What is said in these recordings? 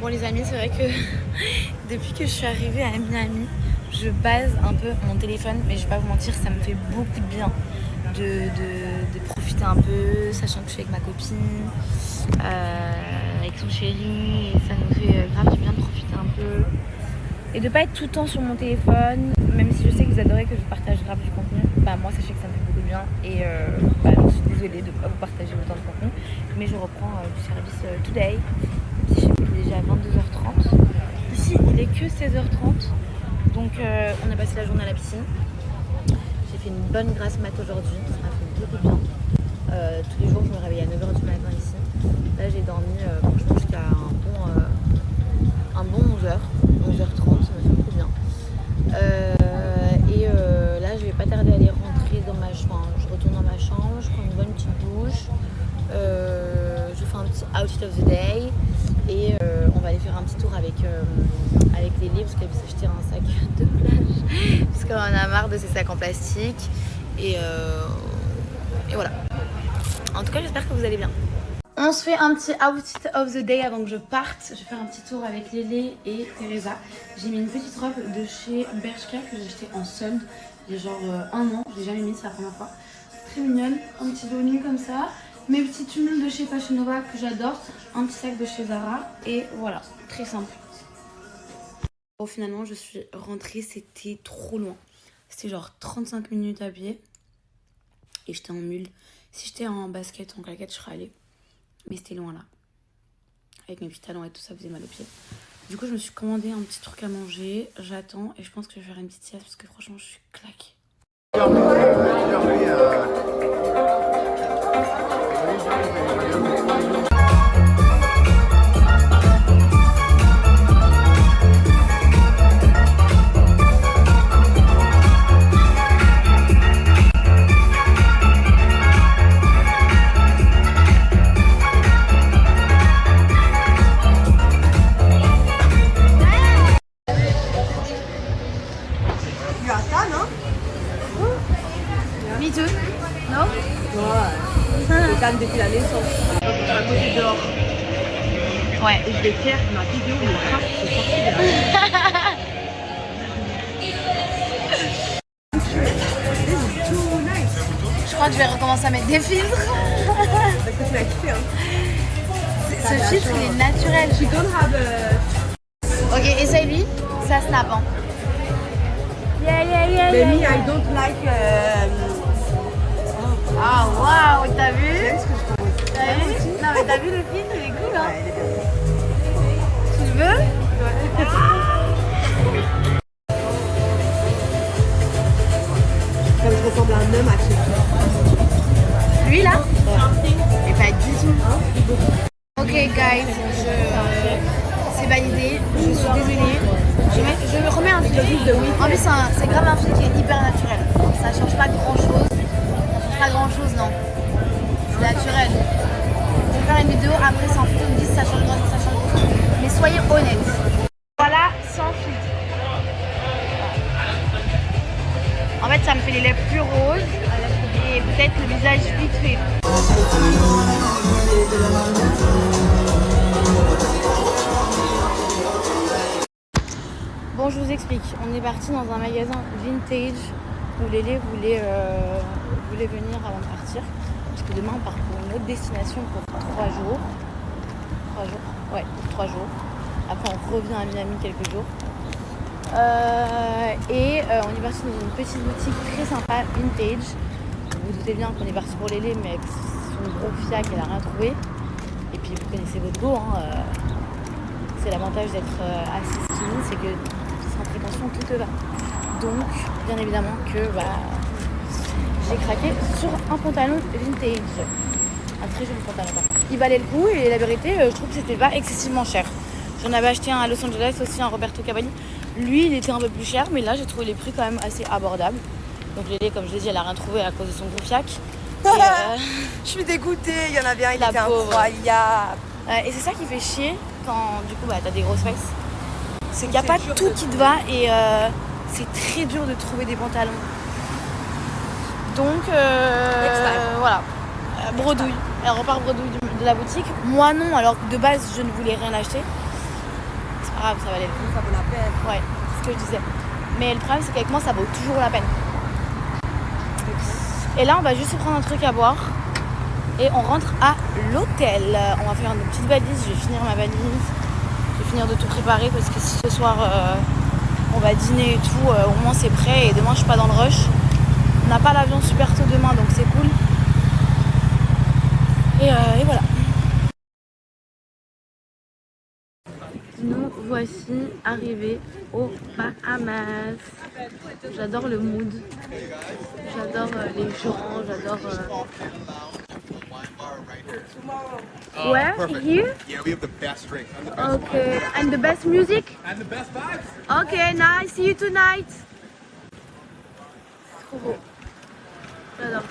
Bon les amis, c'est vrai que depuis que je suis arrivée à Miami, je base un peu mon téléphone, mais je vais pas vous mentir, ça me fait beaucoup de bien de profiter un peu, sachant que je suis avec ma copine, avec son chéri, et ça nous fait grave du bien de profiter un peu. Et de pas être tout le temps sur mon téléphone, même si je sais que vous adorez que je partage grave du contenu, bah moi sachez que ça me fait beaucoup de bien et je suis désolée de ne pas vous partager autant de contenu, mais je reprends du service Today, même si je sais qu'il est déjà à 22h30. Ici il est que 16h30, donc on a passé la journée à la piscine. J'ai fait une bonne grasse mat aujourd'hui, ça m'a fait beaucoup de bien. Tous les jours je me réveille à 9h du matin ici. Là j'ai dormi franchement jusqu'à un bon 11h30, ça m'a fait beaucoup bien. Là je vais pas tarder à aller rentrer dans ma chambre, je retourne dans ma chambre, je prends une bonne petite douche, je fais un petit outfit of the day et on va aller faire un petit tour avec Lélie parce qu'elle veut s'acheter un sac de plage parce qu'on en a marre de ces sacs en plastique et voilà. En tout cas j'espère que vous allez bien. On se fait un petit outfit of the day avant que je parte. Je vais faire un petit tour avec Lélé et Teresa. J'ai mis une petite robe de chez Bershka que j'ai acheté en solde il y a genre un an. Je l'ai jamais mis, c'est la première fois. Très mignonne, un petit dos nu comme ça. Mes petits tumules de chez Fashion Nova que j'adore. Un petit sac de chez Zara. Et voilà, très simple. Bon, finalement, je suis rentrée. C'était trop loin. C'était genre 35 minutes à pied. Et j'étais en mule. Si j'étais en basket, en claquette, je serais allée. Mais c'était loin là. Avec mes petits talons et tout, ça faisait mal aux pieds. Du coup, je me suis commandé un petit truc à manger. J'attends et je pense que je vais faire une petite sieste parce que franchement, je suis claquée. Depuis la naissance. À côté dehors. Ouais. Et je vais faire ma vidéo, mon craft, c'est sorti de là. Je crois que je vais recommencer à mettre des filtres. Parce que tu l'as kiffé, hein. Ce filtre, il est naturel. You don't have Ok, essaye lui. Ça snap, hein. Yeah. Mais me, I don't like... Ah, waouh, t'as vu? J'aime ce que je propose. T'as vu? Non, mais t'as vu le film, il est cool, hein? Ouais, il est bien. Tu le veux? Ouais. Comme je ressemble à un homme à chez Lui, là? Ouais. Mais pas du tout. Ok, guys, c'est validé. Je suis désolée. Je me remets un filtre. En plus, c'est grave un filtre qui est hyper naturel. Ça change pas grand-chose. Pas grand chose, non. C'est naturel. Je vais faire une vidéo après sans filtre, ils me disent ça change grand chose, ça change grand chose. Mais soyez honnêtes. Voilà, sans filtre. En fait, ça me fait les lèvres plus roses et peut-être le visage vite fait. Bon, je vous explique. On est parti dans un magasin vintage où Lélé voulait venir avant de partir. Parce que demain, on part pour une autre destination pour 3 jours. 3 jours? Ouais, pour 3 jours. Après, on revient à Miami quelques jours. On est parti dans une petite boutique très sympa, vintage. Vous vous doutez bien qu'on est parti pour Lélé, mais avec son gros fiac, elle a rien trouvé. Et puis, vous connaissez votre go, hein. C'est l'avantage d'être assez skinny, c'est que sans prétention, tout te va. Donc, bien évidemment que j'ai craqué sur un pantalon vintage. Un très joli pantalon. Il valait le coup et la vérité, je trouve que c'était pas excessivement cher. J'en avais acheté un à Los Angeles aussi, un Roberto Cavalli. Lui, il était un peu plus cher, mais là, j'ai trouvé les prix quand même assez abordables. Donc, Lélé, comme je l'ai dit, elle a rien trouvé à cause de son gros fiac. Je suis dégoûtée, il y en avait un, il La était pauvre. incroyable. Et c'est ça qui fait chier quand, du coup, t'as des grosses fesses. C'est qu'il n'y a pas tout qui te va et c'est très dur de trouver des pantalons. Donc, voilà. Bredouille. Elle repart bredouille de la boutique. Moi, non, alors que de base, je ne voulais rien acheter. c'est pas grave, ça valait le coup. Ça vaut la peine. Ouais, c'est ce que je disais. Mais le problème, c'est qu'avec moi, ça vaut toujours la peine. Et là, on va juste prendre un truc à boire. Et on rentre à l'hôtel. On va faire une petite valise. Je vais finir ma valise. Je vais finir de tout préparer parce que si ce soir on va dîner et tout, au moins c'est prêt. Et demain, je suis pas dans le rush. On n'a pas l'avion super tôt demain, donc c'est cool. Et voilà. Nous voici arrivés aux Bahamas. J'adore le mood. J'adore les gens. J'adore. Where? Here? Yeah, we have the best drinks and the best Okay. And the best music? and the best vibes. Okay, nice. See you tonight. Trop beau. J'adore.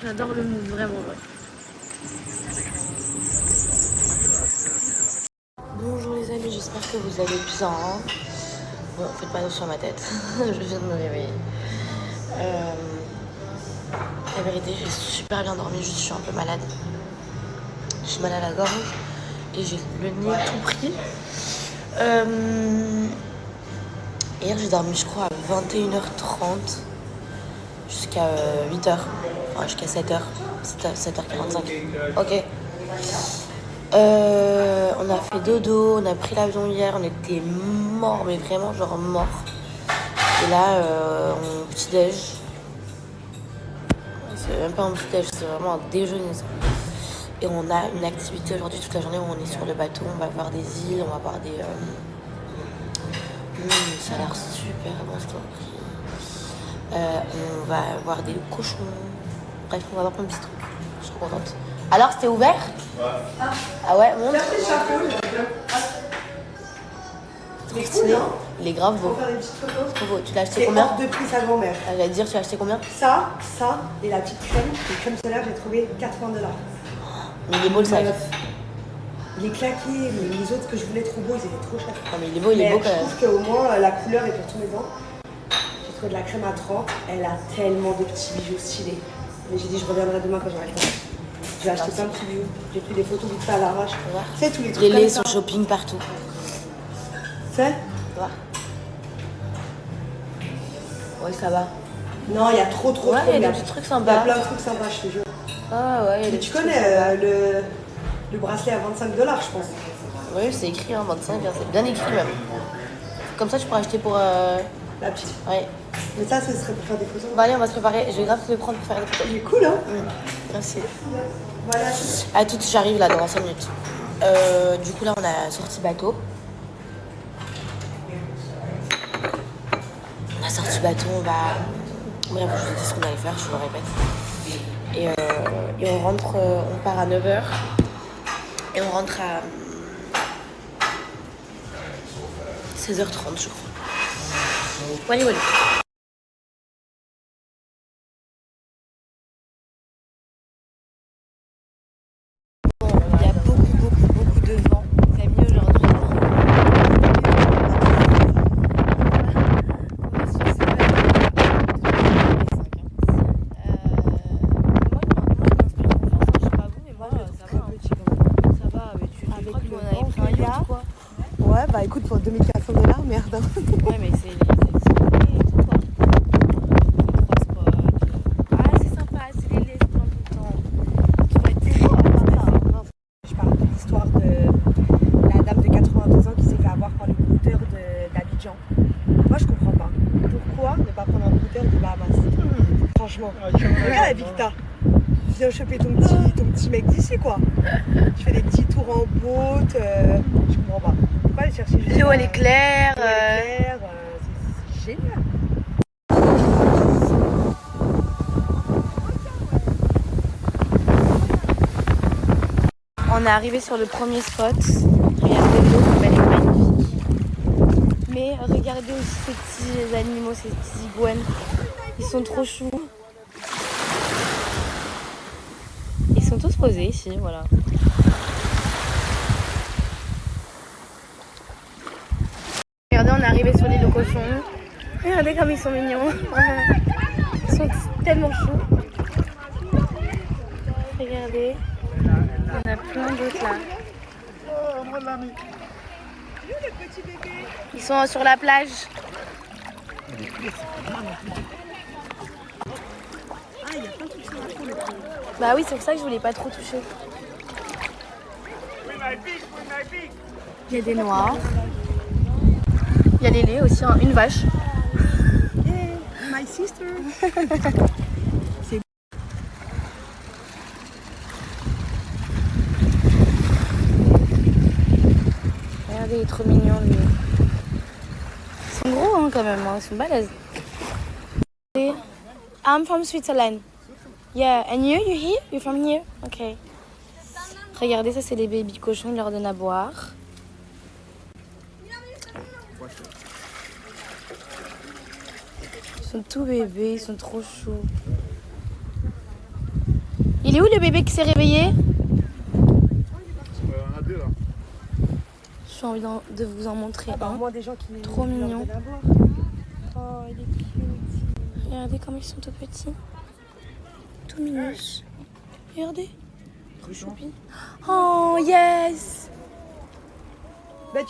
J'adore le mood, vraiment. Ouais. Bonjour les amis, j'espère que vous allez bien. Bon, faites pas d'eau sur ma tête. Je viens de me réveiller. La vérité, j'ai super bien dormi, juste je suis un peu malade. J'ai mal à la gorge et j'ai le nez tout pris. Hier, j'ai dormi, je crois, à 21h30 jusqu'à 8h. Enfin, jusqu'à 7h. 7h45. Ok. On a fait dodo, on a pris l'avion hier, on était morts, mais vraiment genre morts. Et là, on petit-déj. C'est même pas un petit-déj, c'est vraiment un déjeuner ça. Et on a une activité aujourd'hui toute la journée où on est sur le bateau, on va voir des îles, on va voir des... ça a l'air super bon ce qu'on a pris. On va voir des cochons. Bref, on va voir plein de petits trucs. Je suis trop contente. Alors, c'était ouvert? Ouais. Ah ouais, montre. Trop stylé. Il est grave beau. On va faire des petites photos. Trop beau. Tu l'as acheté C'est combien? hors de prix sa grand-mère. Ah, j'allais te dire, tu l'as acheté combien? Ça et la petite crème, les crèmes solaires, j'ai trouvé 80 $. Mais il est beau le sac. Il est claqué, mais les autres que je voulais trop beaux, ils étaient trop chers. Ah, mais il est beau, il est beau quand Je même. trouve qu'au moins la couleur est pour tous mes ans. J'ai trouvé de la crème à 30, elle a tellement de petits bijoux stylés. Mais j'ai dit, je reviendrai demain quand j'aurai le temps. J'ai acheté plein de petits bijoux. J'ai pris des photos vite fait à l'arrache. Tu sais, tous les trucs Les comme laits ça. sont shopping partout. Tu sais? Tu vois? Ouais, ça va. Non, il y a trop Ouais, il y a des de petits trucs Il y sympas. a plein de trucs sympas, je te jure. Ah ouais, il y a des Mais petits tu trucs connais sympas. le bracelet à 25 $, je pense. Oui, c'est écrit, hein, 25, hein, c'est bien écrit même. Comme ça, tu pourras acheter pour... La petite. Ouais. Mais ça, ce serait pour faire des photos. Bon allez, on va se préparer. Je vais grave te le prendre pour faire des photos. Il est cool, hein? Merci. Voilà. À tout, j'arrive là dans 5 minutes. Du coup là, on a sorti bateau. On a sorti bateau, on va... Bref, je vous dis ce qu'on allait faire, je vous le répète. Et on rentre, on part à 9h. Et on rentre à 16h30, je crois. Voilà, voilà. Bon, il y a beaucoup de vent. C'est mieux aujourd'hui. Ouais, bah écoute, pour 2400 $, merde. Ouais, mais c'est les tout quoi. Les 3 spots. Ah, c'est sympa, c'est les laits tout le temps. Tu vas être très bien. Je parle de l'histoire de la dame de 82 ans qui s'est fait avoir par le brouteur d'Abidjan. Moi, je comprends pas. Pourquoi ne pas prendre un brouteur de Bahamas? Franchement. Regarde, Victor. Viens choper ton petit mec d'ici, quoi. Tu fais des petits tours en boat. Je comprends pas. Pourquoi aller chercher juste L'eau elle est claire. l'eau elle est claire, c'est génial. On est arrivé sur le premier spot. Regardez l'eau comme elle est magnifique. Mais regardez aussi ces petits animaux, ces petits iguanes. Ils sont trop choux. Ils sont tous posés ici, voilà. Regardez, on est arrivé sur l'île aux cochons. Regardez comme ils sont mignons. Ils sont tellement choux. Regardez. Il y en a plein d'autres là. Ils sont sur la plage. Bah oui, c'est pour ça que je voulais pas trop toucher. Il y a des noirs. Il y a Lélé aussi, hein, une vache. Hey, my sister. Regardez, il est trop mignon lui. Ils sont gros hein, quand même, hein. Ils sont balèzes. I'm from Switzerland. Yeah, and you here? You're from here? Okay. Regardez, ça c'est les baby cochons, ils leur donnent à boire. Ils sont tout bébés, ils sont trop chauds. Il est où le bébé qui s'est réveillé? J'ai envie de vous en montrer un. Moi, des gens qui trop mignon. Oh, il est cute. Regardez comme ils sont tout petits. Tout mignons. Regardez. Trop choupi. Oh yes. Bah,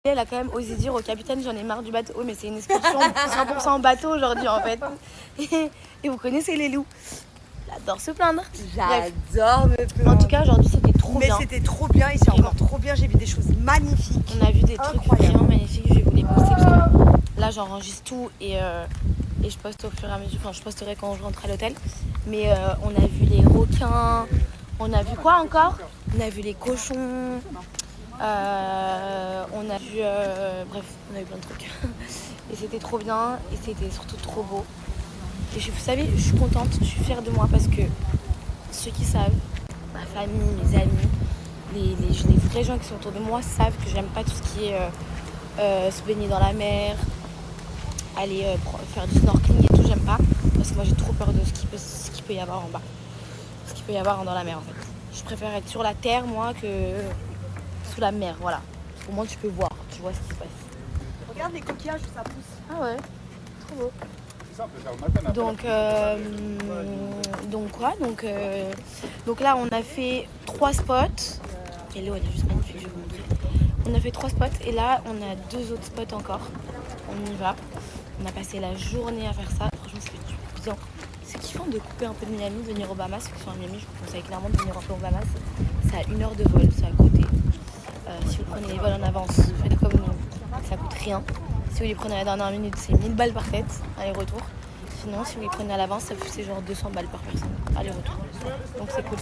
Elle a quand même osé dire au capitaine j'en ai marre du bateau. Mais c'est une excursion 100% bateau aujourd'hui en fait. Et vous connaissez les loups. J'adore se plaindre. J'adore me plaindre. En tout cas aujourd'hui c'était trop bien. Mais c'était trop bien et c'est encore trop bien. J'ai vu des choses magnifiques. On a vu des trucs vraiment magnifiques. Je vais vous les poster parce que là j'enregistre tout et je poste au fur et à mesure. Enfin je posterai quand je rentre à l'hôtel. Mais on a vu les requins. On a vu quoi encore? On a vu les cochons. On a vu bref, on a eu plein de trucs. Et c'était trop bien et c'était surtout trop beau. Et vous savez, je suis contente, je suis fière de moi parce que ceux qui savent, ma famille, mes amis, les vrais gens qui sont autour de moi savent que j'aime pas tout ce qui est se baigner dans la mer, aller faire du snorkeling et tout, j'aime pas. Parce que moi j'ai trop peur de ce qu'il peut y avoir en bas. Ce qu'il peut y avoir dans la mer en fait. Je préfère être sur la terre moi que sous la mer, voilà. Au moins tu peux voir, tu vois ce qui se passe. Regarde les coquillages où ça pousse. Ah ouais, trop beau. Donc là on a fait 3 spots. Et l'eau elle est juste magnifique, je vais vous montrer. On a fait 3 spots et là on a 2 autres spots encore. On y va. On a passé la journée à faire ça. Franchement ça fait du bien. C'est kiffant de couper un peu de Miami, de venir aux Bahamas. Ceux qui sont à Miami, je vous conseille clairement de venir un peu aux Bahamas. C'est à 1 heure de vol, c'est à côté. Si vous prenez les vols en avance, faites comme nous, ça coûte rien. Si vous les prenez à la dernière minute, c'est 1000 balles par tête, aller-retour. Sinon, si vous les prenez à l'avance, c'est genre 200 balles par personne, aller-retour. Donc c'est cool.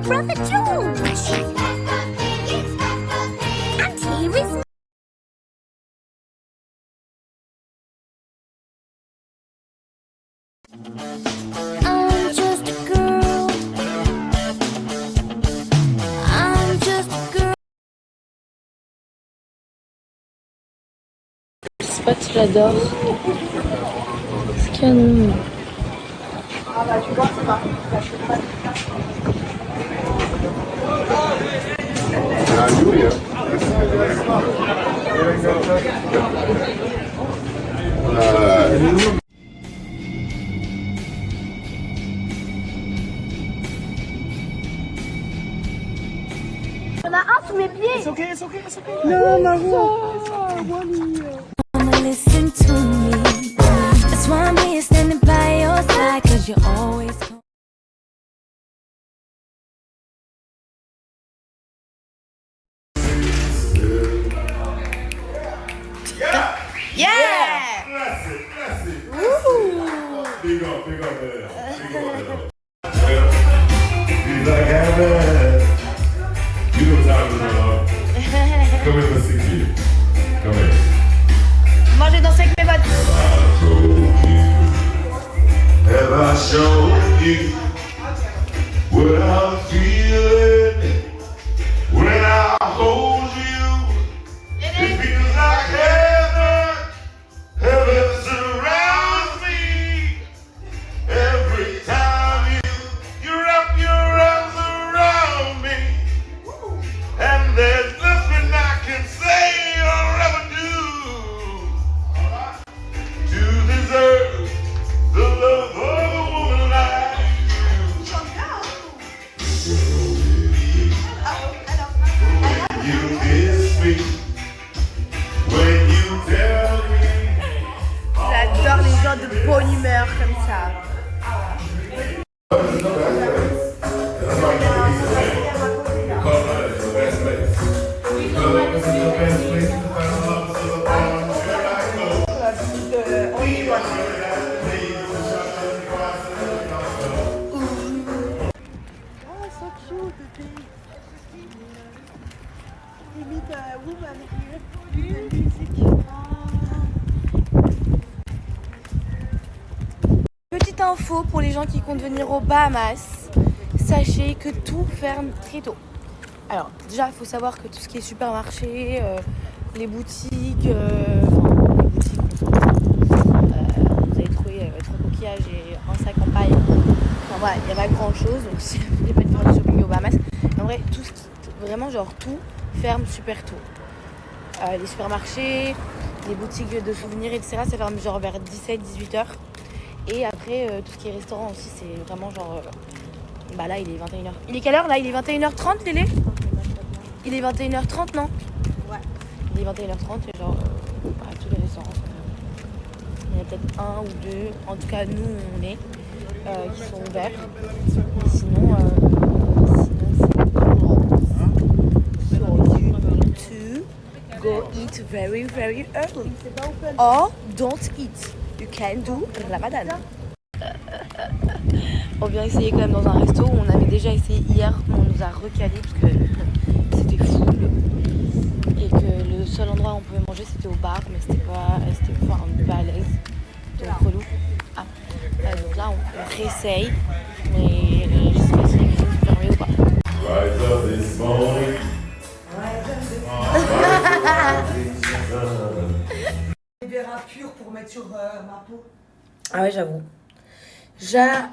Brother George! And here is... I'm just a girl. I'm just a girl. Spot, j'adore. C'est canon. Ah bah tu vois, c'est pas. Il y en a un sous mes pieds. It's okay, it's okay, it's okay. Non, Margot. Listen to me. That's why I'm here standing by your side. Cause you're always... Yeah! That's it. Big up, big up there. Big up there. Be like heaven. You know what I'm Come in, let's see you. Come in. Moi, je vais danser avec mes potes. Have I showed you what I'm feeling when I hold you? It feels like heaven, heaven surrounds me. Every time you wrap your arms around me, and there's nothing I can say or ever do to deserve the love of a woman like you. When you kiss me, when you tell me. J'adore les gens de bonne humeur comme ça. That's why you need to say, Club is the best place. Club is the best place to find love, so the bar, where I go. Oh, so cute. Limite woman here. Musique. Petite info pour les gens qui comptent venir aux Bahamas, sachez que tout ferme très tôt. Alors déjà il faut savoir que tout ce qui est supermarché, les boutiques, vous allez trouver 3 coquillages et un sac en paille. Enfin voilà, il n'y a pas grand chose, donc si vous voulez pas faire du shopping aux Bahamas, en vrai tout ce qui, vraiment genre tout ferme super tôt. Les supermarchés, les boutiques de souvenirs etc. ça ferme genre vers 17-18 heures. Et après, tout ce qui est restaurant aussi, c'est vraiment genre... bah là, il est 21h. Il est quelle heure là? Il est 21h30, Lélé? Il est 21h30, non? Ouais. Il est 21h30 et genre... bah, tous les restaurants, il y en a peut-être un ou deux. En tout cas, nous, on est. Qui sont ouverts. Et sinon, c'est... to go eat very, very early. Or don't eat. You can do Ramadan. On vient essayer quand même dans un resto où on avait déjà essayé hier, mais on nous a recalé parce que c'était full et que le seul endroit où on pouvait manger c'était au bar, mais c'était pas à l'aise, donc relou. Donc là on réessaye, mais je sais pas si les cuisines sont fermées ou pas. Rise up this morning. Des verres purs pour mettre sur ma peau. Ah ouais, j'avoue. J'avoue.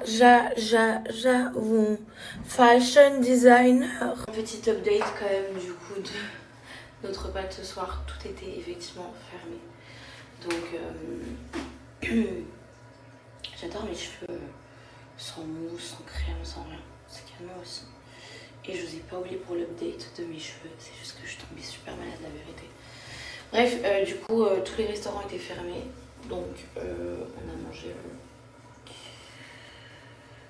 Fashion designer. Petite update quand même du coup de notre repas de ce soir. Tout était effectivement fermé. Donc j'adore mes cheveux sans mousse, sans crème, sans rien. C'est calmant aussi. Et je vous ai pas oublié pour l'update de mes cheveux. C'est juste que je suis tombée super malade la vérité. Bref, du coup tous les restaurants étaient fermés. Donc on a mangé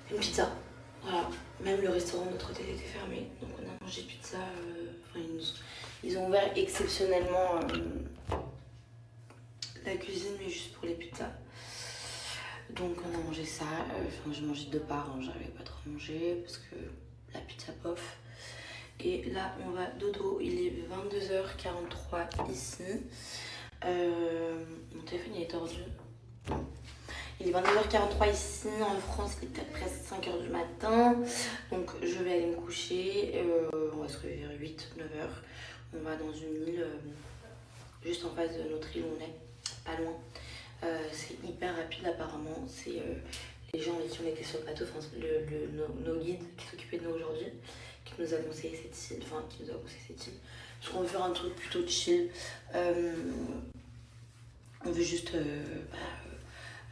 une pizza. Voilà. Même le restaurant de notre hôtel était fermé. Donc on a mangé pizza. Ils ont ouvert exceptionnellement la cuisine, mais juste pour les pizzas. Donc on a mangé ça. J'ai mangé 2 parts. Hein. J'avais pas trop mangé parce que la pizza bof. Et là on va dodo. Il est 22h43 ici. Mon téléphone il est tordu. Il est 22h43 ici, en France il est peut-être presque 5h du matin. Donc je vais aller me coucher, on va se réveiller vers 8-9h. On va dans une île juste en face de notre île où on est, pas loin. C'est hyper rapide apparemment, c'est les gens avec qui on était sur le bateau, enfin nos guides qui s'occupaient de nous aujourd'hui, qui nous a conseillé cette île, Parce qu'on veut faire un truc plutôt chill. On veut juste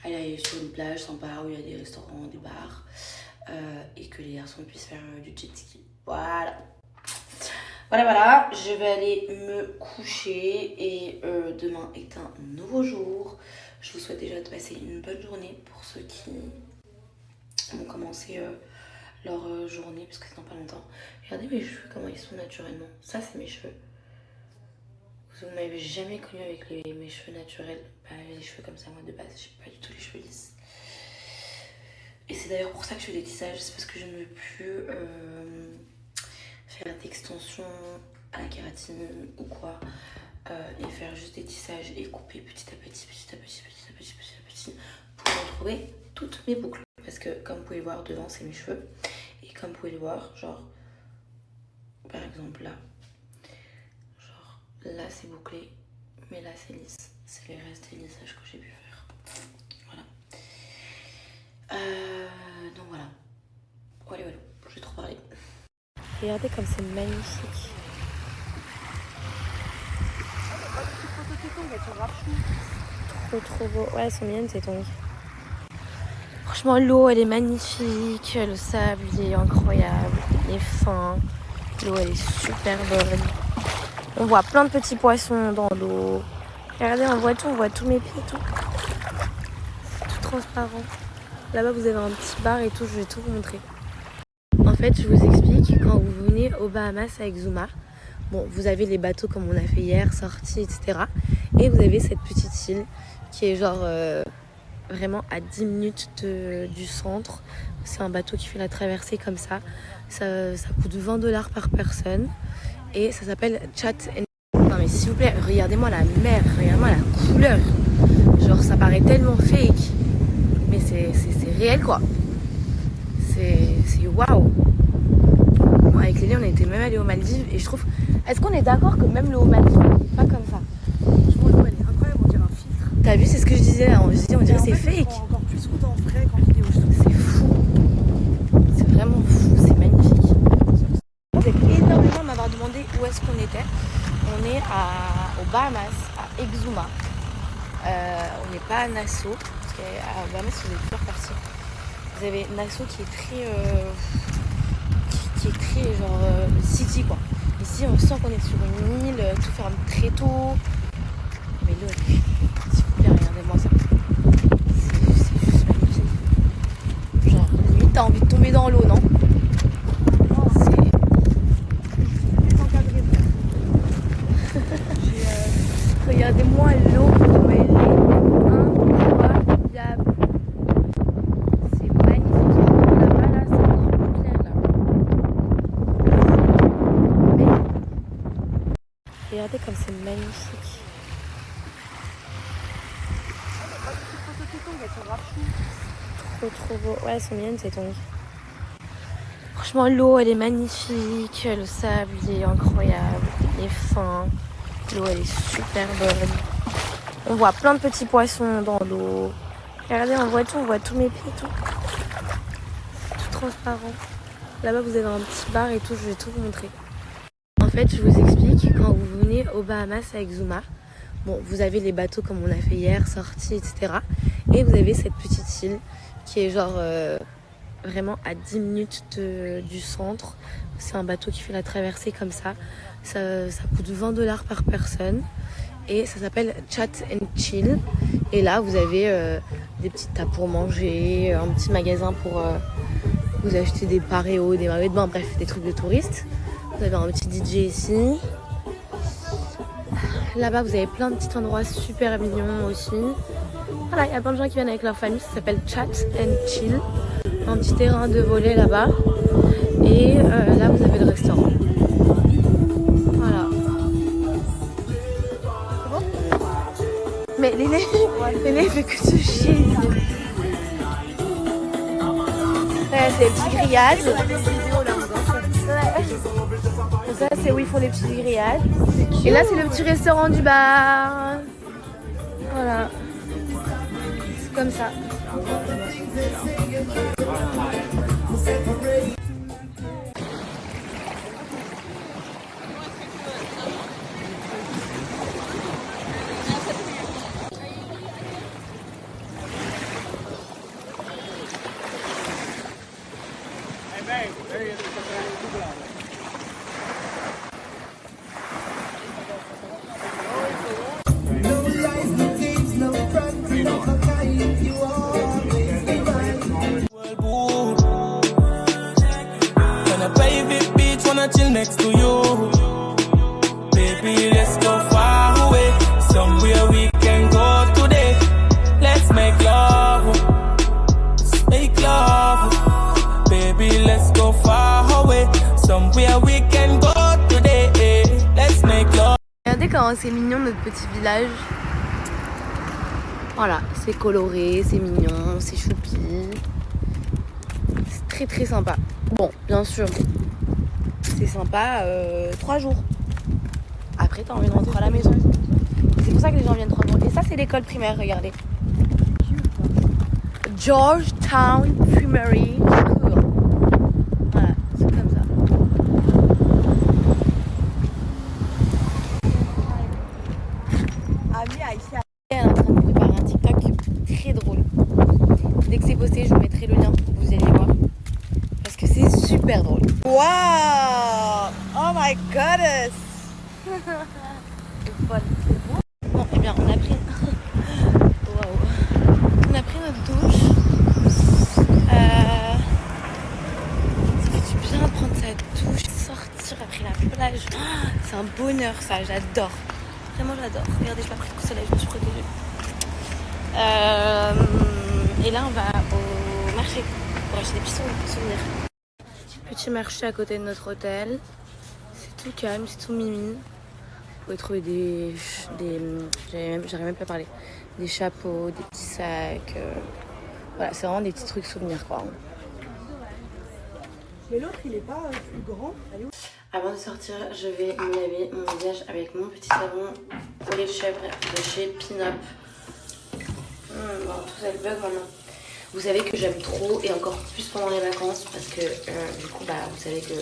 aller sur une plage sympa où il y a des restaurants, des bars et que les garçons puissent faire du jet ski. Voilà. Je vais aller me coucher et demain est un nouveau jour. Je vous souhaite déjà de passer une bonne journée pour ceux qui ont commencé leur journée parce que c'est dans pas longtemps. Regardez mes cheveux, comment ils sont naturellement. Ça, c'est mes cheveux. Vous ne m'avez jamais connu avec mes cheveux naturels. Bah, les cheveux comme ça, moi de base, j'ai pas du tout les cheveux lisses. Et c'est d'ailleurs pour ça que je fais des tissages. C'est parce que je ne veux plus faire d'extensions à la kératine ou quoi, et faire juste des tissages et couper petit à petit pour retrouver toutes mes boucles. Parce que comme vous pouvez le voir, devant c'est mes cheveux, et comme vous pouvez le voir, genre par exemple là, genre là c'est bouclé, mais là c'est lisse. C'est les restes des lissages que j'ai pu faire. Voilà. Donc voilà. Voilà, je vais trop parler. Regardez comme c'est magnifique. Trop beau. Ouais, elles sont mignonnes ces tongs. Franchement, l'eau elle est magnifique. Le sable il est incroyable. Il est fin. L'eau elle est super bonne. On voit plein de petits poissons dans l'eau. Regardez, on voit tout. On voit tous mes pieds et tout. C'est tout transparent. Là-bas vous avez un petit bar et tout. Je vais tout vous montrer. En fait, je vous explique. Quand vous venez aux Bahamas avec Zuma, bon, vous avez les bateaux comme on a fait hier, sortis, etc. Et vous avez cette petite île qui est genre vraiment à 10 minutes du centre. C'est un bateau qui fait la traversée comme ça. Ça coûte $20 par personne. Et ça s'appelle Chat and... Non mais s'il vous plaît, regardez-moi la mer, regardez-moi la couleur. Genre ça paraît tellement fake. Mais c'est réel quoi. C'est waouh. Avec Lélie on était même allé aux Maldives et je trouve... Est-ce qu'on est d'accord que même le aux Maldives n'est pas comme ça? Franchement l'eau elle est incroyable, on dirait un filtre. T'as vu, c'est ce que je disais là, on dirait c'est fake. Encore plus goût en frais qu'en vidéo je trouve. C'est fou. C'est vraiment fou, c'est magnifique. Vous avez énormément à m'avoir demandé où est-ce qu'on était. On est aux Bahamas, à Exuma. On n'est pas à Nassau, parce qu'à Bahamas vous avez plusieurs parties. Vous avez Nassau qui est très genre city quoi. Ici on sent qu'on est sur une île, tout ferme très tôt. Mais l'eau, s'il vous plaît, regardez-moi ça. C'est juste magnifique. Genre limite t'as envie de tomber dans l'eau, non? Regardez-moi l'eau comme elle est incroyable. C'est magnifique. Là-bas, là, c'est encore plus clair, là. Mais regardez comme c'est magnifique. Trop beau. Ouais, elles sont mignonnes ces tongs. Franchement, l'eau elle est magnifique. Le sable il est incroyable. Il est fin. L'eau elle est super bonne. On voit plein de petits poissons dans l'eau. Regardez, on voit tout. On voit tous mes pieds et tout. C'est tout transparent. Là-bas vous avez un petit bar et tout. Je vais tout vous montrer. En fait, je vous explique. Quand vous venez aux Bahamas avec Zuma, bon, vous avez les bateaux comme on a fait hier, sortis, etc. Et vous avez cette petite île qui est genre vraiment à 10 minutes du centre. C'est un bateau qui fait la traversée comme ça. Ça coûte $20 par personne. Et ça s'appelle Chat and Chill. Et là, vous avez des petites tables pour manger, un petit magasin pour vous acheter des paréos, des maillots de bain, bref, des trucs de touristes. Vous avez un petit DJ ici. Là-bas, vous avez plein de petits endroits super mignons aussi. Voilà, il y a plein de gens qui viennent avec leur famille. Ça s'appelle Chat and Chill. Un petit terrain de volley là-bas. Et là, vous avez le restaurant. Voilà. C'est bon? Mais Léné fait que se chier. Ouais, c'est les petits grillades. Donc ça, c'est où ils font les petites grillades. Et là, c'est le petit restaurant du bar. Voilà. C'est comme ça. Chill next to you, baby. Let's go far away, somewhere we can go today. Let's make love, baby. Let's go far away, somewhere we can go today. hein, c'est mignon notre petit village. Voilà, c'est coloré, c'est mignon, c'est choupi. C'est très très sympa. Bon, bien sûr, c'est sympa 3 jours. Après, t'as envie de rentrer à la maison. C'est pour ça que les gens viennent 3 jours. Et ça, c'est l'école primaire, regardez. Georgetown Primary School. Voilà, c'est comme ça. Elle est en train de préparer un TikTok très drôle. Dès que c'est posté, je vous mettrai le lien pour que vous alliez voir. Parce que c'est super drôle. Wow! Oh my goodness! C'est folle. Bon, eh bien, on a pris... Waouh. On a pris notre douche. Ça fait du bien de prendre sa douche, sortir après la plage. Oh, c'est un bonheur ça, j'adore. Vraiment j'adore. Regardez, je n'ai pas pris le coup de soleil, je me suis protégée. Et là on va au marché pour acheter des petits souvenirs. Petit marché à côté de notre hôtel. C'est tout calme, c'est tout mimi. Vous pouvez trouver des j'arrive même pas à parler. Des chapeaux, des petits sacs. Voilà, c'est vraiment des petits trucs souvenirs quoi. Mais l'autre il est pas plus grand. Allez où? Avant de sortir, je vais me laver mon visage avec mon petit savon au lait de chèvre de chez Pin-Up. Bon, tout ça le bug maintenant. Vous savez que j'aime trop et encore plus pendant les vacances parce que du coup, bah, vous savez que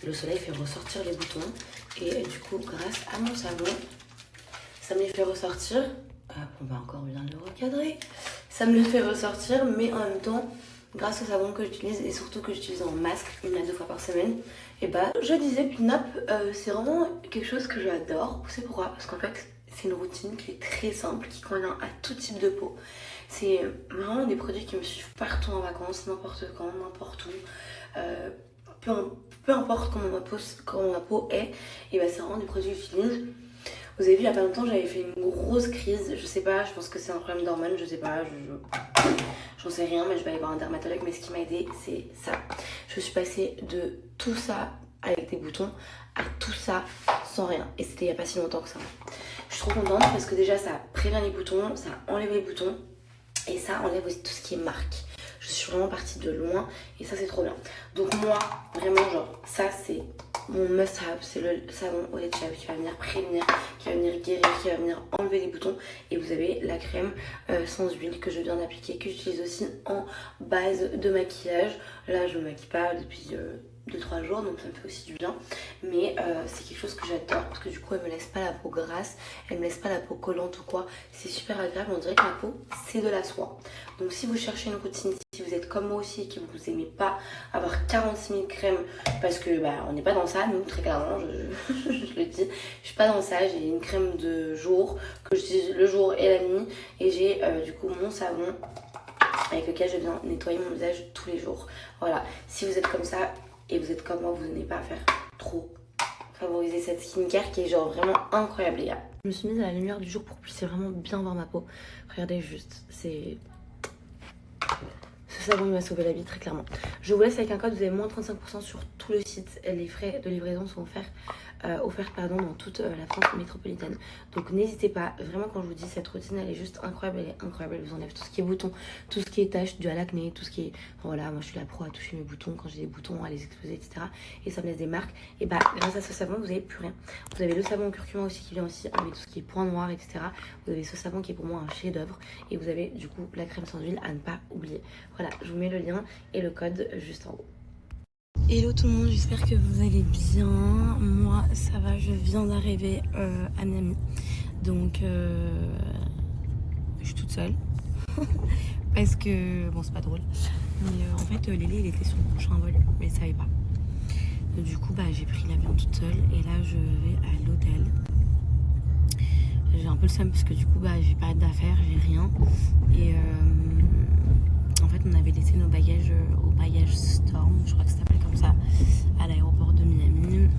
le soleil fait ressortir les boutons et du coup, grâce à mon savon, ça me les fait ressortir. On va encore bien le recadrer. Ça me le fait ressortir, mais en même temps, grâce au savon que j'utilise et surtout que j'utilise en masque 1 à 2 fois par semaine, et bah je disais Pin-Up, c'est vraiment quelque chose que j'adore. Vous savez pourquoi? Parce qu'en fait c'est une routine qui est très simple, qui convient à tout type de peau. C'est vraiment des produits qui me suivent partout en vacances, n'importe quand, n'importe où. Peu importe comment ma peau est, et bah c'est vraiment des produits que j'utilise. Vous avez vu il y a pas longtemps j'avais fait une grosse crise, je sais pas, je pense que c'est un problème d'hormones, je sais pas, j'en sais rien, mais je vais aller voir un dermatologue. Mais ce qui m'a aidé c'est ça. Je suis passée de tout ça avec des boutons à tout ça sans rien. Et c'était il n'y a pas si longtemps que ça. Je suis trop contente parce que déjà ça prévient les boutons, ça enlève les boutons et ça enlève aussi tout ce qui est marque. Je suis vraiment partie de loin et ça c'est trop bien. Donc moi vraiment genre ça c'est mon must have, c'est le savon au lait de chèvre qui va venir prévenir, qui va venir guérir, qui va venir enlever les boutons. Et vous avez la crème sans huile que je viens d'appliquer, que j'utilise aussi en base de maquillage. Là je ne me maquille pas depuis 2-3 jours, donc ça me fait aussi du bien. Mais c'est quelque chose que j'adore parce que du coup elle me laisse pas la peau grasse, elle me laisse pas la peau collante ou quoi. C'est super agréable, on dirait que ma peau c'est de la soie. Donc si vous cherchez une routine, si vous êtes comme moi aussi et que vous aimez pas avoir 46 000 crèmes, parce que bah on n'est pas dans ça, nous très clairement, je le dis, je suis pas dans ça. J'ai une crème de jour que j'utilise le jour et la nuit, et j'ai du coup mon savon avec lequel je viens nettoyer mon visage tous les jours. Voilà, si vous êtes comme ça et vous êtes comme moi, vous n'avez pas à faire trop. Favoriser cette skincare qui est genre vraiment incroyable les gars. Je me suis mise à la lumière du jour pour que vous puissiez vraiment bien voir ma peau. Regardez juste, c'est... Ce savon il m'a sauvé la vie très clairement. Je vous laisse avec un code, vous avez moins 35% sur tout le site. Les frais de livraison sont offerts dans toute la France métropolitaine. Donc n'hésitez pas, vraiment quand je vous dis cette routine elle est juste incroyable, elle est incroyable. Elle vous enlève tout ce qui est boutons, tout ce qui est taches, dû à l'acné, tout ce qui est... Enfin, voilà, moi je suis la pro à toucher mes boutons quand j'ai des boutons, à les exploser, etc. Et ça me laisse des marques. Et bah grâce à ce savon vous n'avez plus rien. Vous avez le savon au curcuma aussi qui vient aussi avec tout ce qui est points noirs, etc. Vous avez ce savon qui est pour moi un chef d'œuvre. Et vous avez du coup la crème sans huile à ne pas oublier. Voilà, je vous mets le lien et le code juste en haut. Hello tout le monde, j'espère que vous allez bien. Moi ça va, je viens d'arriver à Miami. Donc je suis toute seule. Parce que, bon c'est pas drôle. Mais en fait Lélé il était sur le prochain vol, mais elle savait pas. Du coup bah j'ai pris l'avion toute seule et là je vais à l'hôtel. J'ai un peu le seum parce que du coup bah j'ai pas d'affaires, j'ai rien. Et en fait on avait laissé nos bagages au bagage Storm, je crois que ça s'appelle comme ça, à l'aéroport de Miami.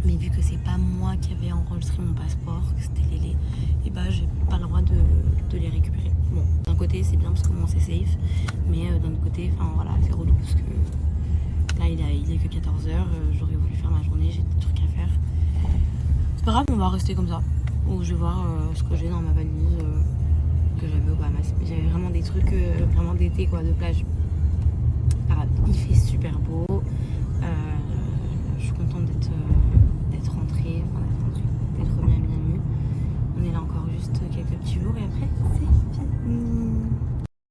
Mais vu que c'est pas moi qui avais enregistré mon passeport, que c'était Lélé, et bah j'ai pas le droit de les récupérer. Bon, d'un côté c'est bien parce que moi c'est safe, mais d'un autre côté, enfin voilà, c'est relou parce que là il est que 14h, j'aurais voulu faire ma journée, j'ai des trucs à faire. C'est pas grave, on va rester comme ça. Ou je vais voir ce que j'ai dans ma valise que j'avais aux Bahamas. J'avais vraiment des trucs vraiment d'été quoi, de plage. Pas grave, il fait super beau. Je suis contente d'être rentrée, d'être revenue à Miami. On est là encore juste quelques petits jours et après c'est fini.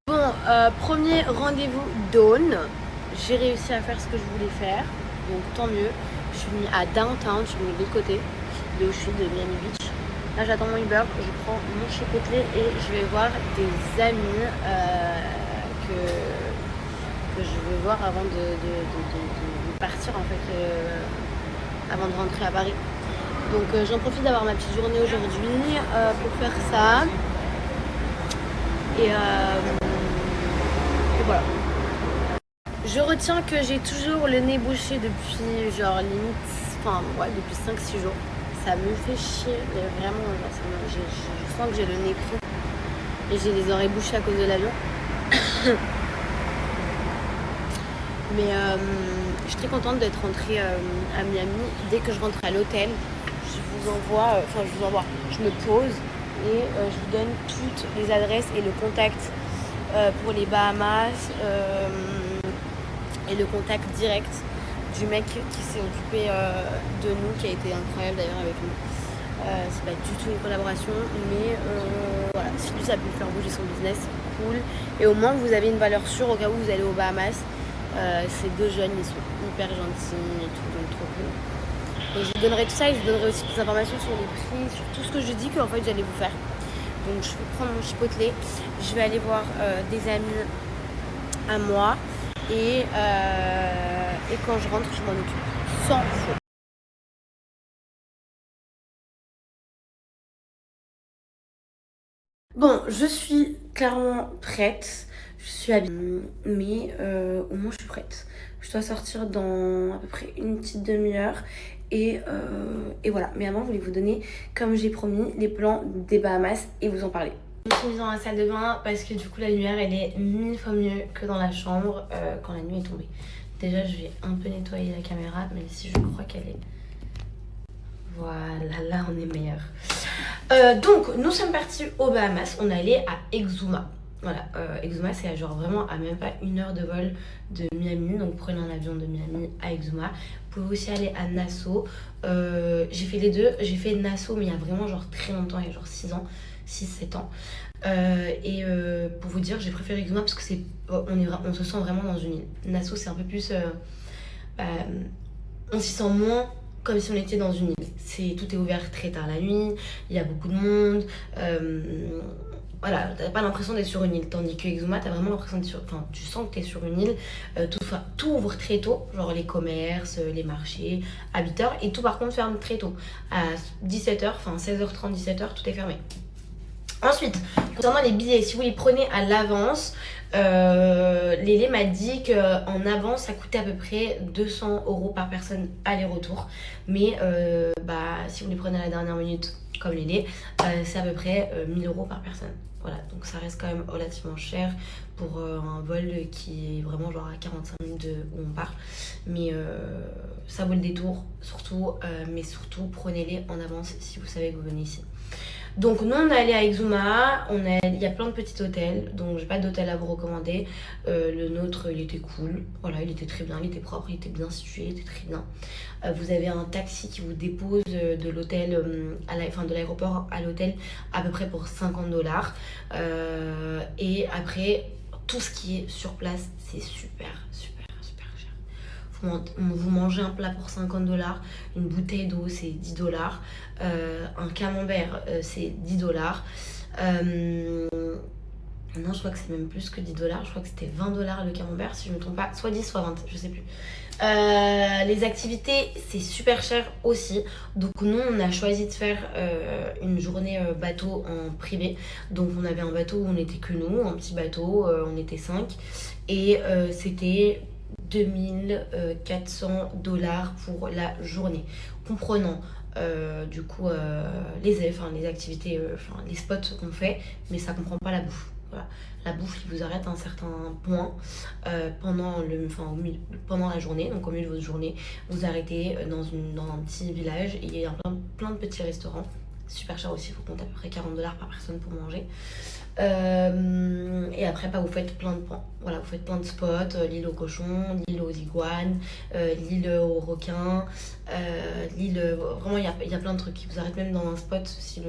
Bon, premier rendez-vous dawn. J'ai réussi à faire ce que je voulais faire, donc tant mieux. Je suis venue à Downtown, je suis venue de l'autre côté, de où je suis, de Miami Beach. Là j'attends mon Uber, je prends mon chipotle et je vais voir des amis que je veux voir avant de partir en fait, avant de rentrer à Paris. Donc j'en profite d'avoir ma petite journée aujourd'hui pour faire ça. Et voilà. Je retiens que j'ai toujours le nez bouché depuis genre limite, enfin ouais, depuis 5-6 jours. Ça me fait chier, mais vraiment, genre, je sens que j'ai le nez pris et j'ai les oreilles bouchées à cause de l'avion. Mais je suis très contente d'être rentrée à Miami. Dès que je rentre à l'hôtel, je me pose et je vous donne toutes les adresses et le contact pour les Bahamas et le contact direct du mec qui s'est occupé de nous, qui a été incroyable d'ailleurs avec nous. C'est pas du tout une collaboration, mais voilà, si lui ça peut faire bouger son business, c'est cool. Et au moins vous avez une valeur sûre au cas où vous allez aux Bahamas. Ces deux jeunes, ils sont hyper gentils et tout, donc trop cool. Donc je vous donnerai tout ça et je vous donnerai aussi des informations sur les prix, sur tout ce que je dis qu'en fait j'allais vous faire. Donc je vais prendre mon chipotle, je vais aller voir des amis à moi et quand je rentre je m'en occupe sans faute. Bon, je suis clairement prête, je suis habillée, mais au moins je suis prête. Je dois sortir dans à peu près une petite demi-heure et voilà. Mais avant, je voulais vous donner, comme j'ai promis, les plans des Bahamas et vous en parler. Je me suis mise dans la salle de bain parce que du coup la lumière elle est 1000 fois mieux que dans la chambre quand la nuit est tombée. Déjà je vais un peu nettoyer la caméra, même si je crois qu'elle est... Voilà, là on est meilleur. Donc nous sommes partis aux Bahamas, on est allé à Exuma. Voilà, Exuma c'est genre vraiment à même pas 1 heure de vol de Miami, donc prenez un avion de Miami à Exuma. Vous pouvez aussi aller à Nassau. J'ai fait les deux, j'ai fait Nassau mais il y a vraiment genre très longtemps, il y a genre 6-7 ans. Pour vous dire, j'ai préféré Exuma parce que c'est, on se sent vraiment dans une île. Nassau c'est un peu plus, on s'y sent moins comme si on était dans une île. Tout est ouvert très tard la nuit, il y a beaucoup de monde. Voilà, t'as pas l'impression d'être sur une île, tandis que Exuma t'as vraiment l'impression d'être sur... Enfin, tu sens que t'es sur une île, tout ouvre très tôt, genre les commerces, les marchés, à 8h, et tout par contre ferme très tôt, à 17h, enfin 16h30, 17h, tout est fermé. Ensuite, concernant les billets, si vous les prenez à l'avance, Lélé m'a dit qu'en avance ça coûtait à peu près 200 € par personne aller-retour, mais si vous les prenez à la dernière minute comme Lélé, c'est à peu près 1000 € par personne. Voilà, donc ça reste quand même relativement cher pour un vol qui est vraiment genre à 45 minutes de où on part. Mais ça vaut le détour, surtout, mais surtout prenez-les en avance si vous savez que vous venez ici. Donc nous on est allé à Exuma, il y a plein de petits hôtels, donc j'ai pas d'hôtel à vous recommander. Le nôtre il était cool, voilà, il était très bien, il était propre, il était bien situé, il était très bien. Vous avez un taxi qui vous dépose de l'hôtel, de l'aéroport à l'hôtel à peu près pour 50 $. Et après tout ce qui est sur place c'est super cher. Vous mangez un plat pour 50 $, une bouteille d'eau c'est 10 $, un camembert c'est 10 $. Non, je crois que c'est même plus que 10 $, je crois que c'était 20 $ le camembert si je ne me trompe pas, soit 10 soit 20, je sais plus. Les activités c'est super cher aussi, donc nous on a choisi de faire une journée bateau en privé. Donc on avait un bateau où on n'était que nous, un petit bateau, on était 5 et c'était 2400 $ pour la journée, comprenant du coup les activités, les spots qu'on fait, mais ça comprend pas la bouffe. voilà, la bouffe qui vous arrête à un certain point pendant la journée, donc au milieu de votre journée, vous arrêtez dans un petit village et il y a plein de petits restaurants. Super cher aussi, il faut compter à peu près 40 $ par personne pour manger. Et après vous faites plein de points, voilà, vous faites plein de spots, l'île aux cochons, l'île aux iguanes, l'île aux requins, vraiment il y a plein de trucs qui vous arrêtent même dans un spot si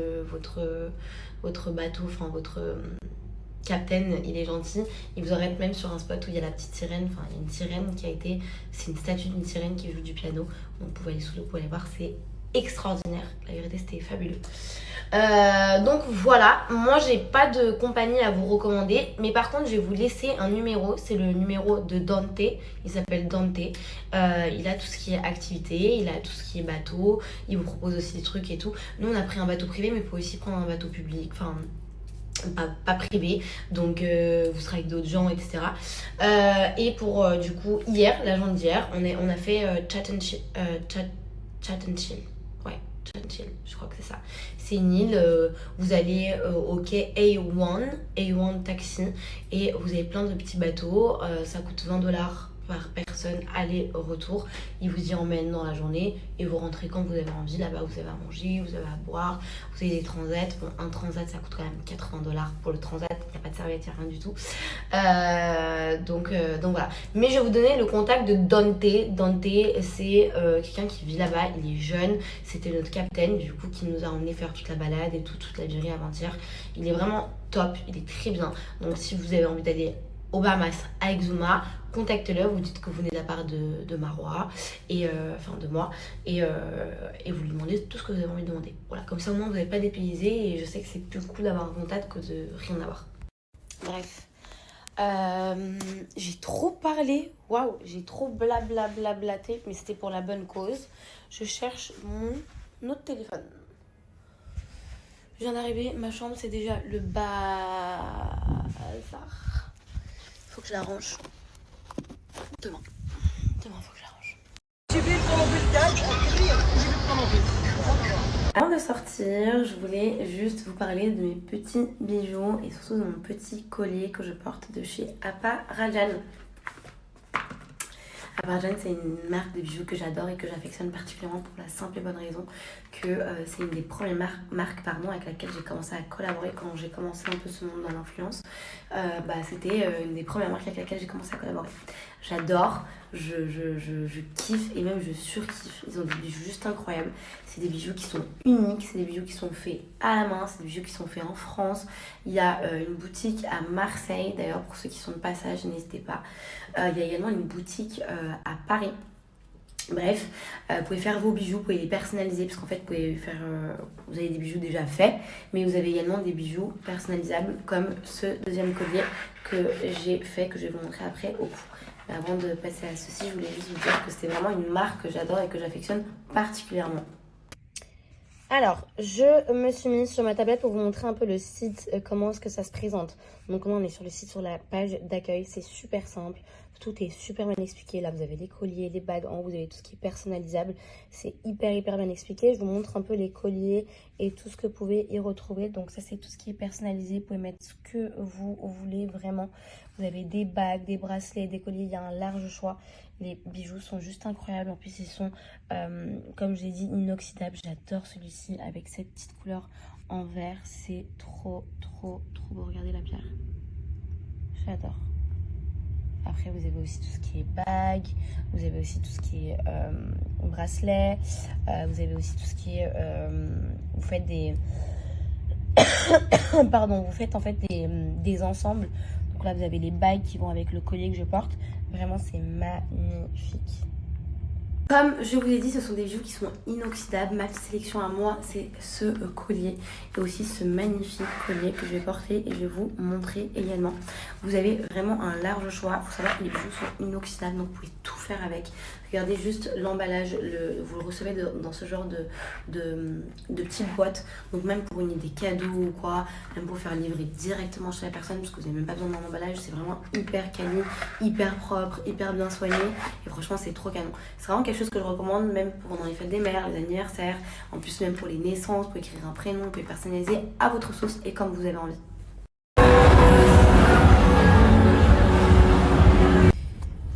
votre bateau, enfin votre captain il est gentil, il vous arrête même sur un spot où il y a la petite sirène, enfin il y a une sirène c'est une statue d'une sirène qui joue du piano, donc vous pouvez aller sous l'eau pour aller voir, c'est extraordinaire, la vérité c'était fabuleux. Donc voilà, moi j'ai pas de compagnie à vous recommander, mais par contre je vais vous laisser un numéro, c'est le numéro de Dante, il s'appelle Dante, il a tout ce qui est activité, il a tout ce qui est bateau, il vous propose aussi des trucs et tout. Nous on a pris un bateau privé, mais vous pouvez aussi prendre un bateau public, enfin pas privé, donc vous serez avec d'autres gens, etc. Et pour du coup la journée d'hier, on a fait Chat and Chill, je crois que c'est ça. C'est une île, vous allez au quai A1 taxi et vous avez plein de petits bateaux, ça coûte 20 $ par personne, aller-retour. Il vous y emmène dans la journée et vous rentrez quand vous avez envie. Là-bas, vous avez à manger, vous avez à boire, vous avez des transats. Bon, un transat, ça coûte quand même 80 $ pour le transat. Il n'y a pas de serviette, il n'y a rien du tout. Donc voilà. Mais je vais vous donner le contact de Dante. Dante, c'est quelqu'un qui vit là-bas. Il est jeune. C'était notre capitaine, du coup, qui nous a emmené faire toute la balade et toute la virée avant-hier. Il est vraiment top. Il est très bien. Donc, si vous avez envie d'aller aux Bahamas avec Zuma, contactez-le, vous dites que vous venez de la part de Marois, enfin de moi, et vous lui demandez tout ce que vous avez envie de demander. Voilà, comme ça au moins vous n'avez pas dépaysé, et je sais que c'est plus cool d'avoir un contact que de rien avoir. Bref, j'ai trop parlé, waouh, j'ai trop blablablaté, mais c'était pour la bonne cause. Je cherche mon autre téléphone. Je viens d'arriver, ma chambre c'est déjà le bazar. Faut que je la range. Demain, faut que je la range. Avant de sortir, je voulais juste vous parler de mes petits bijoux et surtout de mon petit collier que je porte de chez Aparajan. Aparajan, c'est une marque de bijoux que j'adore et que j'affectionne particulièrement pour la simple et bonne raison que c'est une des premières marques avec laquelle j'ai commencé à collaborer quand j'ai commencé un peu ce monde dans l'influence. C'était une des premières marques avec laquelle j'ai commencé à collaborer. J'adore, je kiffe et même je surkiffe. Ils ont des bijoux juste incroyables. C'est des bijoux qui sont uniques, c'est des bijoux qui sont faits à la main, c'est des bijoux qui sont faits en France. Il y a une boutique à Marseille, d'ailleurs pour ceux qui sont de passage, n'hésitez pas. Il y a également une boutique à Paris. Bref, vous pouvez faire vos bijoux, vous pouvez les personnaliser parce qu'en fait vous avez des bijoux déjà faits, mais vous avez également des bijoux personnalisables comme ce deuxième collier que j'ai fait, que je vais vous montrer après au cou. Mais avant de passer à ceci, je voulais juste vous dire que c'est vraiment une marque que j'adore et que j'affectionne particulièrement. Alors, je me suis mise sur ma tablette pour vous montrer un peu le site, comment est-ce que ça se présente. Donc là, on est sur le site, sur la page d'accueil, c'est super simple. Tout est super bien expliqué. Là, vous avez les colliers, les bagues, en haut, vous avez tout ce qui est personnalisable. C'est hyper bien expliqué. Je vous montre un peu les colliers et tout ce que vous pouvez y retrouver. Donc ça, c'est tout ce qui est personnalisé. Vous pouvez mettre ce que vous voulez vraiment. Vous avez des bagues, des bracelets, des colliers. Il y a un large choix. Les bijoux sont juste incroyables. En plus, ils sont, comme je l'ai dit, inoxydables. J'adore celui-ci avec cette petite couleur en vert. C'est trop beau. Regardez la pierre. J'adore. Après, vous avez aussi tout ce qui est bague, vous avez aussi tout ce qui est bracelet, vous avez aussi tout ce qui est... vous faites des... Pardon, vous faites en fait des ensembles. Donc là, vous avez les bagues qui vont avec le collier que je porte. Vraiment, c'est magnifique. Comme je vous l'ai dit, ce sont des bijoux qui sont inoxydables. Ma petite sélection à moi, c'est ce collier et aussi ce magnifique collier que je vais porter et je vais vous montrer également. Vous avez vraiment un large choix. Il faut savoir que les bijoux sont inoxydables, donc vous pouvez tout faire avec. Regardez juste l'emballage, vous le recevez dans ce genre de petites boîtes. Donc même pour des cadeaux ou quoi, même pour faire livrer directement chez la personne, parce que vous n'avez même pas besoin d'un emballage. C'est vraiment hyper quali, hyper propre, hyper bien soigné. Et franchement, c'est trop canon. C'est vraiment quelque chose que je recommande, même pendant les fêtes des mères, les anniversaires. En plus, même pour les naissances, vous pouvez écrire un prénom, vous pouvez personnaliser à votre sauce et comme vous avez envie.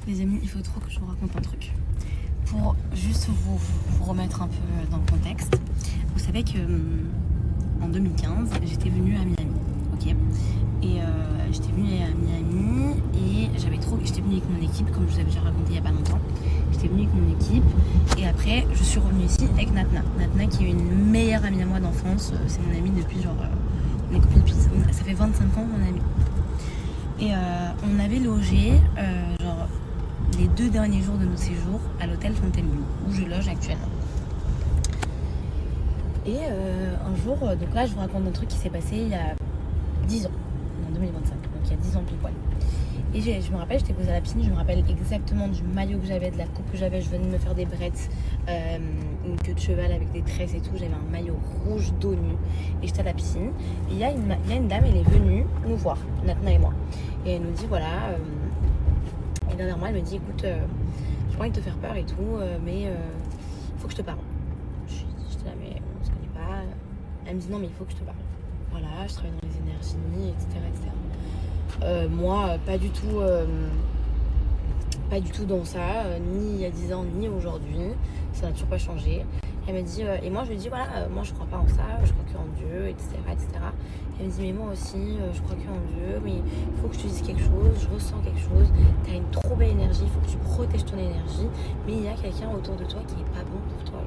Les amis, il faut trop que je vous raconte un truc. Pour juste vous remettre un peu dans le contexte. Vous savez que en 2015, j'étais venue à Miami, ok. Et j'étais venue à Miami et j'étais venue avec mon équipe, comme je vous avais déjà raconté il y a pas longtemps. J'étais venue avec mon équipe et après je suis revenue ici avec Natna. Natna qui est une meilleure amie à moi d'enfance. C'est mon amie depuis genre, on est copines depuis, ça fait 25 ans mon amie. Et on avait logé genre les 2 derniers jours de notre séjour à l'hôtel Fontainebleau où je loge actuellement. Et un jour, donc là je vous raconte un truc qui s'est passé il y a 10 ans, en 2025, donc il y a 10 ans pile poil. Et je me rappelle, j'étais posée à la piscine, je me rappelle exactement du maillot que j'avais, de la coupe que j'avais, je venais de me faire des brettes, une queue de cheval avec des tresses et tout, j'avais un maillot rouge dos nu et j'étais à la piscine. Et il y a une dame, elle est venue nous voir, Natna et moi, et elle nous dit voilà, et derrière moi elle me dit écoute, j'ai pas envie de te faire peur et tout, mais il faut que je te parle. J'étais là mais on se connaît pas. Elle me dit non mais il faut que je te parle. Voilà, je travaille dans les énergies, etc. Moi, pas du tout dans ça, ni il y a 10 ans, ni aujourd'hui. Ça n'a toujours pas changé. Elle me dit, et moi je lui dis, voilà, moi je crois pas en ça, je crois qu'en Dieu, etc. Elle me dit, mais moi aussi, je crois qu'en Dieu, mais il faut que je te dise quelque chose, je ressens quelque chose, tu as une trop belle énergie, il faut que tu protèges ton énergie, mais il y a quelqu'un autour de toi qui est pas bon pour toi.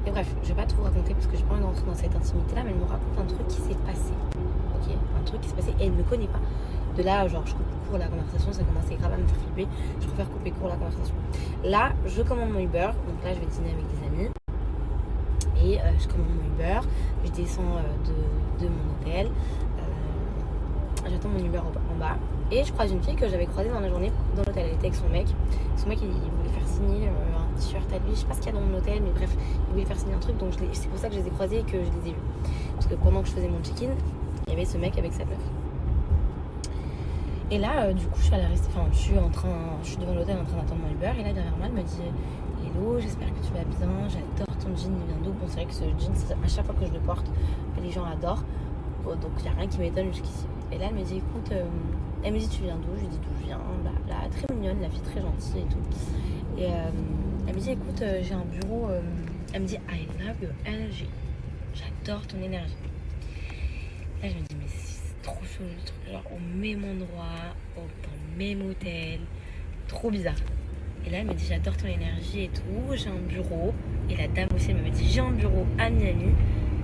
Et bref, je vais pas tout raconter parce que j'ai pas envie d'entrer dans cette intimité là, mais elle me raconte un truc qui s'est passé. Ok, un truc qui s'est passé et elle ne me connaît pas. De là, genre, je coupe court la conversation, ça commençait grave à me faire flipper. Je préfère couper court la conversation. Là, je commande mon Uber, donc là, je vais dîner avec des amis. Et je commande mon Uber, je descends de mon hôtel. J'attends mon Uber en bas. Et je croise une fille que j'avais croisée dans la journée dans l'hôtel. Elle était avec son mec. Son mec, il voulait faire signer un t-shirt à lui. Je sais pas ce qu'il y a dans mon hôtel, mais bref, il voulait faire signer un truc. Donc c'est pour ça que je les ai croisés et que je les ai vus. Parce que pendant que je faisais mon check-in, il y avait ce mec avec sa meuf. Et là, du coup, je suis devant l'hôtel en train d'attendre mon Uber. Et là, derrière moi, elle me dit hello, j'espère que tu vas bien. J'adore ton jean, il vient d'où? Bon, c'est vrai que ce jean, à chaque fois que je le porte, les gens adorent. Bon, donc, il n'y a rien qui m'étonne jusqu'ici. Et là, elle me dit écoute, elle me dit tu viens d'où? Je lui dis d'où je viens, blabla, très mignonne, la fille très gentille et tout. Et elle me dit écoute, j'ai un bureau. Elle me dit I love your energy. J'adore ton énergie. Là, je me dis mais c'est trop chaud le truc, genre au même endroit, dans le même hôtel, trop bizarre. Et là, elle me dit j'adore ton énergie et tout, j'ai un bureau. Et la dame aussi, elle me dit j'ai un bureau à Miami.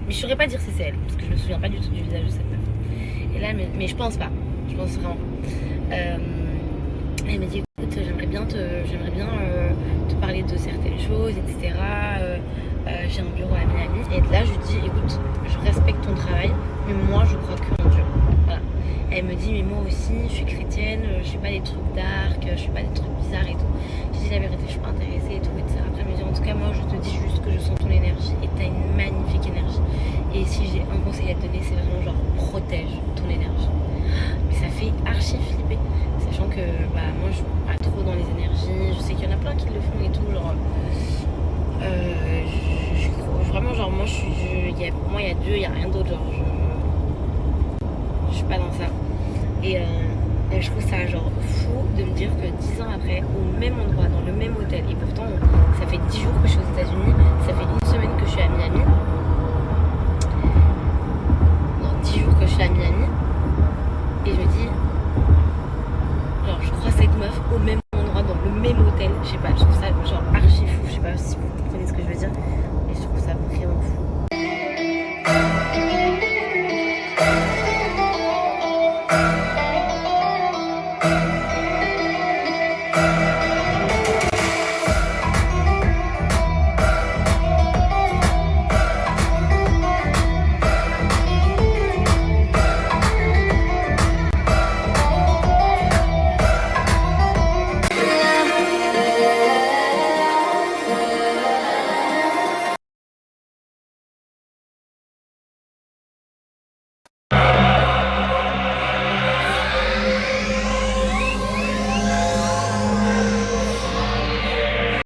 Mais je saurais pas dire si c'est elle, parce que je me souviens pas du tout du visage de cette meuf. Et là, mais je pense pas, je pense vraiment. Elle me dit écoute, j'aimerais bien te parler de certaines choses, etc. J'ai un bureau à Miami. Et là, je lui dis écoute, je respecte ton travail, mais moi, je crois que en Dieu. Voilà. Elle me dit mais moi aussi, je suis chrétienne, je fais pas des trucs dark, je fais pas des trucs bizarres et tout. Je dis la vérité, je suis pas intéressée et tout, etc. Après, elle me dit en tout cas, moi, je te dis juste que je sens ton énergie et t'as une magnifique énergie. Et si j'ai un conseil à te donner, c'est vraiment genre protège ton énergie. Mais ça fait archi flipper, sachant que moi je suis pas trop dans les énergies, je sais qu'il y en a plein qui le font et tout, genre vraiment genre moi pour moi il y a Dieu, il y a rien d'autre, genre je suis pas dans ça. Et je trouve ça genre fou de me dire que 10 ans après, au même endroit, dans le même hôtel, et pourtant ça fait 10 jours que je suis aux États-Unis, ça fait